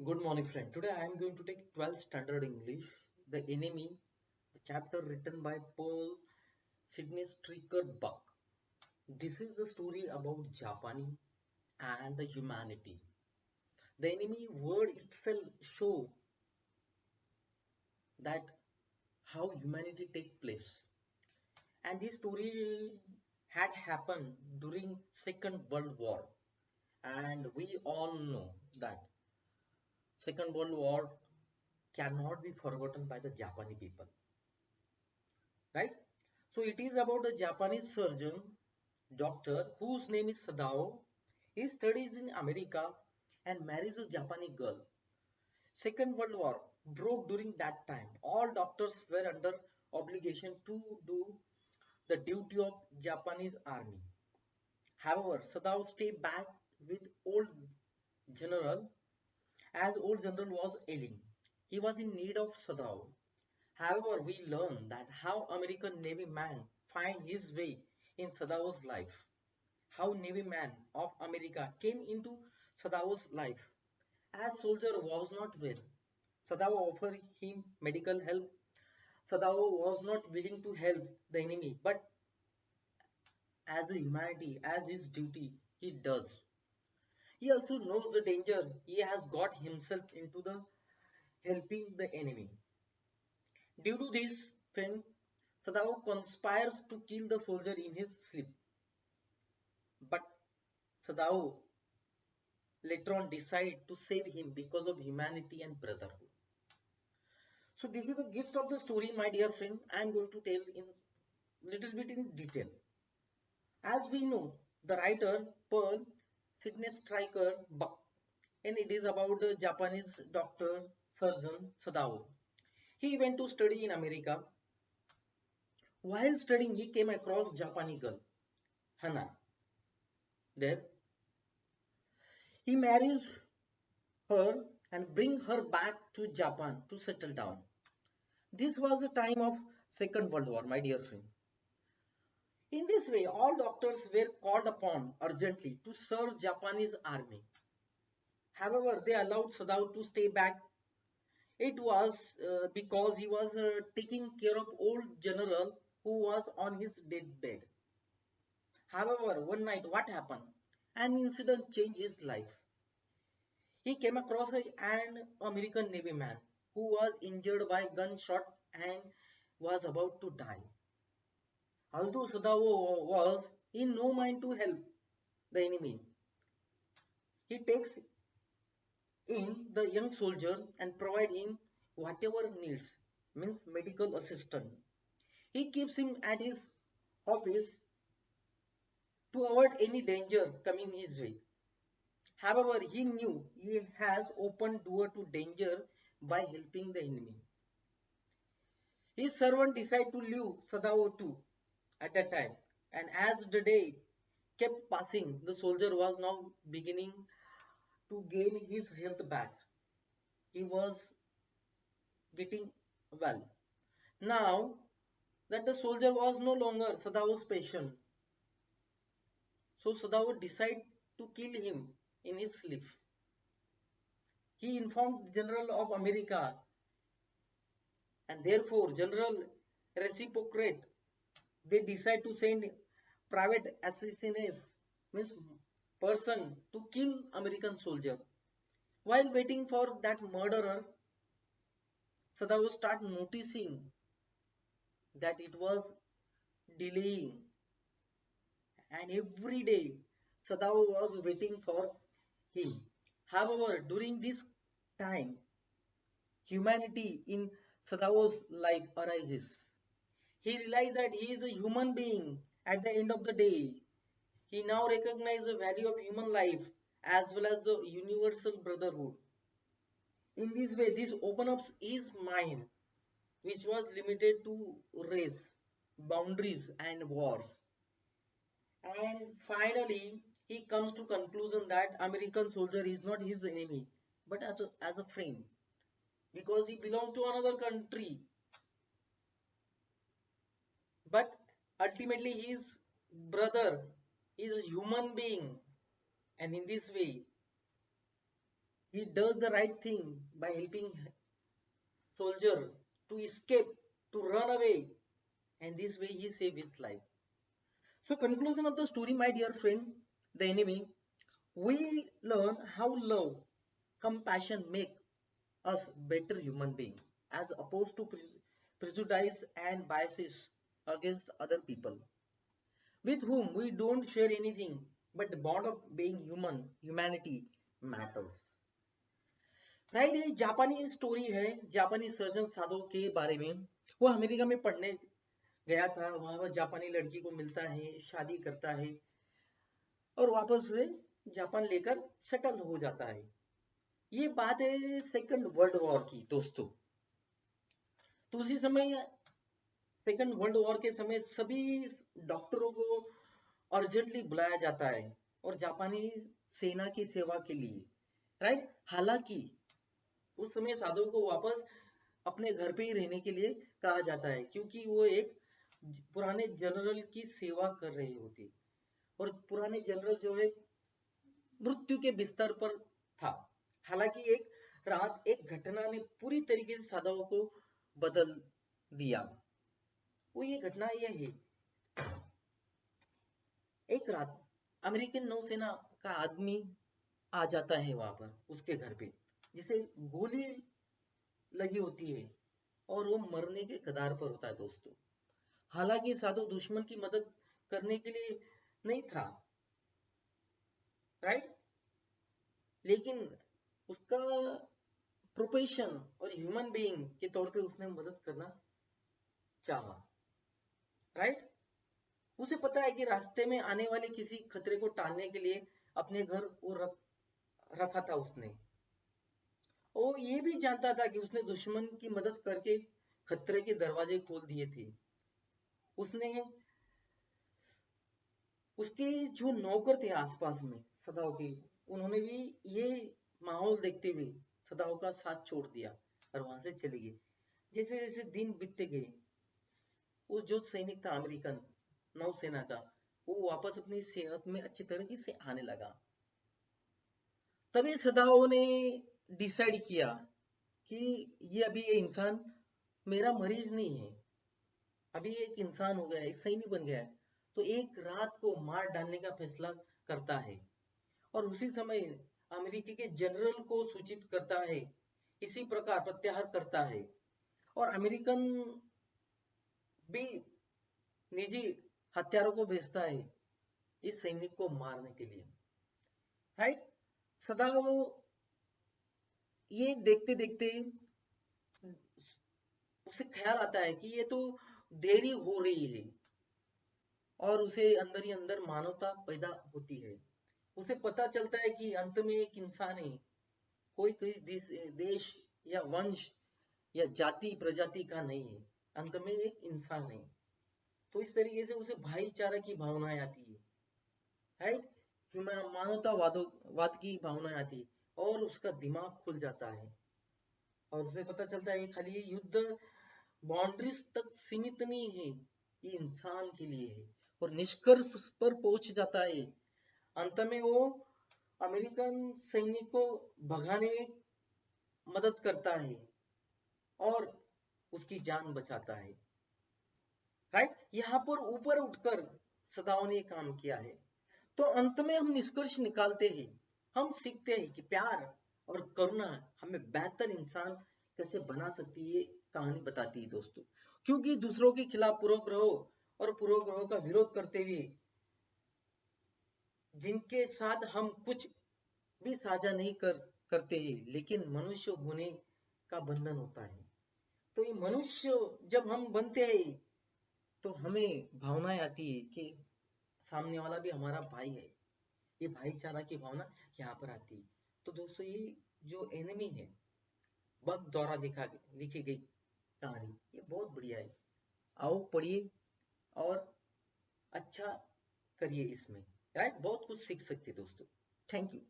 Good morning, friend. Today I am going to take 12th Standard English, The Enemy, the chapter written by Paul Sidney Stricker Buck. This is the story about Japan and the humanity. The enemy word itself show that how humanity take place. And this story had happened during Second World War. And we all know that Second World War cannot be forgotten by the Japanese people, right? So it is about a Japanese surgeon, doctor, whose name is Sadao. He studies in America and marries a Japanese girl. Second World War broke during that time. All doctors were under obligation to do the duty of Japanese army. However, Sadao stayed back with old general as old general was ailing. He was in need of Sadao. However, we learn that how American Navy man find his way in Sadao's life. How Navy man of America came into Sadao's life. As soldier was not well, Sadao offered him medical help. Sadao was not willing to help the enemy, but as a humanity, as his duty, he does. He also knows the danger he has got himself into the helping the enemy. Due to this, friend, Sadao conspires to kill the soldier in his sleep. But Sadao later on decide to save him because of humanity and brotherhood. So this is the gist of the story, my dear friend. I am going to tell in little bit in detail. As we know, the writer Pearl Sidney Stryker Buck, and it is about the Japanese doctor surgeon Sadao. He went to study in America. While studying, he came across Japanese girl Hana. There, he marries her and bring her back to Japan to settle down. This was the time of Second World War, my dear friend. In this way, all doctors were called upon urgently to serve Japanese army. However, they allowed Sadao to stay back. It was because he was taking care of old general who was on his deathbed. However, one night what happened? An incident changed his life. He came across an American Navy man who was injured by gunshot and was about to die. Although Sadao was in no mind to help the enemy, he takes in the young soldier and provide him whatever needs, means medical assistant. He keeps him at his office to avoid any danger coming his way. However, he knew he has opened door to danger by helping the enemy. His servant decided to leave Sadao too at that time. And as the day kept passing, the soldier was now beginning to gain his health back. He was getting well. Now that the soldier was no longer Sadao's patient, so Sadao decided to kill him in his sleep. He informed the General of America, and therefore General reciprocate. They decide to send private assassins, means person to kill American soldier. While waiting for that murderer, Sadao start noticing that it was delaying, and every day Sadao was waiting for him. However, during this time, humanity in Sadao's life arises. He realized that he is a human being at the end of the day. He now recognizes the value of human life as well as the universal brotherhood. In this way, this opens up his mind, which was limited to race, boundaries, and wars. And finally, he comes to conclusion that American soldier is not his enemy, but as a friend, because he belongs to another country. But ultimately, his brother is a human being, and in this way, He does the right thing by helping soldier to escape, to run away, and this way he saved his life. So conclusion of the story, my dear friend, the enemy, we learn how love, compassion make us better human being as opposed to prejudice and biases against other people with whom we don't share anything, but the bond of being human, humanity matters. Right, ये जापानी story है, जापानी surgeon साधो के बारे में। वो America में पढ़ने गया था, वहां पर जापानी लड़की को मिलता है, शादी करता है और वापस से जापान लेकर सेटल हो जाता है। ये बात है सेकंड वर्ल्ड वॉर की दोस्तों। तो उसी समय सेकंड वर्ल्ड वॉर के समय सभी डॉक्टरों को अर्जेंटली बुलाया जाता है और जापानी सेना की सेवा के लिए, राइट। हालांकि उस समय साधु को वापस अपने घर पे ही रहने के लिए कहा जाता है, क्योंकि वो एक पुराने जनरल की सेवा कर रहे होते और पुराने जनरल जो है मृत्यु के बिस्तर पर था। हालांकि एक रात एक घटना ने पूरी तरीके से साधुओं को बदल दिया। वो ये घटना यह है, एक रात अमेरिकन नौसेना का आदमी आ जाता है वहां पर उसके घर पे, जिसे गोली लगी होती है और वो मरने के कगार पर होता है दोस्तों। हालांकि साधु दुश्मन की मदद करने के लिए नहीं था, राइट, लेकिन उसका प्रोफेशन और ह्यूमन बीइंग के तौर पे उसने मदद करना चाहा, राइट। उसे पता है कि रास्ते में आने वाले किसी खतरे को टालने के लिए अपने घर वो रखा था उसने। वो ये भी जानता था कि उसने दुश्मन की मदद करके खतरे के दरवाजे खोल दिए थे। उसने उसके जो नौकर थे आसपास में सदाओं के, उन्होंने भी ये माहौल देखते हुए सदाओं का साथ छोड़ दिया और वहां से चले गए। जैसे जैसे दिन बीतते गए, वो जो सैनिक था अमेरिकन नौसेना का, वो वापस अपनी सेहत में अच्छी तरीके से आने लगा। तभी सदाओं ने डिसाइड किया कि ये अभी ये इंसान मेरा मरीज नहीं है, अभी एक इंसान हो गया, एक सैनिक बन गया है, तो एक रात को मार डालने का फैसला करता है और उसी समय अमेरिकी के जनरल को सूचित करता है, इसी प्रकार प्रत्याहार करता है और अमेरिकन भी निजी हथियारों को भेजता है इस सैनिक को मारने के लिए, राइट। सदा वो ये देखते देखते उसे ख्याल आता है कि ये तो देरी हो रही है और उसे अंदर ही अंदर मानवता पैदा होती है। उसे पता चलता है कि अंत में एक इंसान है, कोई कोई देश या वंश या जाति प्रजाति का नहीं है, अंत में एक इंसान है। तो इस तरीके से उसे भाईचारा की भावनाएं आती है, राइट, मानवतावाद की भावनाएं आती है और उसका दिमाग खुल जाता है और उसे पता चलता है कि खाली ये युद्ध बाउंड्रीज तक सीमित नहीं है, ये इंसान के लिए है और निष्कर्ष पर पहुंच जाता है। अंत में वो अमेरिकन सैनिक को भगाने में मदद करता है और उसकी जान बचाता है, राइट। यहाँ पर ऊपर उठकर सदाओं ने काम किया है। तो अंत में हम निष्कर्ष निकालते हैं, हम सीखते हैं कि प्यार और करुणा हमें बेहतर इंसान कैसे बना सकती है, कहानी बताती है दोस्तों। क्योंकि दूसरों के खिलाफ पूर्वग्रहों और पूर्वग्रहों का विरोध करते हुए जिनके साथ हम कुछ भी साझा नहीं करते हैं, लेकिन मनुष्य होने का बंधन होता है, तो ये मनुष्य जब हम बनते हैं तो हमें भावनाएं आती है कि सामने वाला भी हमारा भाई है, ये भाईचारा की भावना यहाँ पर आती है। तो दोस्तों ये जो एनिमी है, बग द्वारा लिखी गई कहानी, ये बहुत बढ़िया है। आओ पढ़िए और अच्छा करिए इसमें, राइट, बहुत कुछ सीख सकते दोस्तों। Thank you.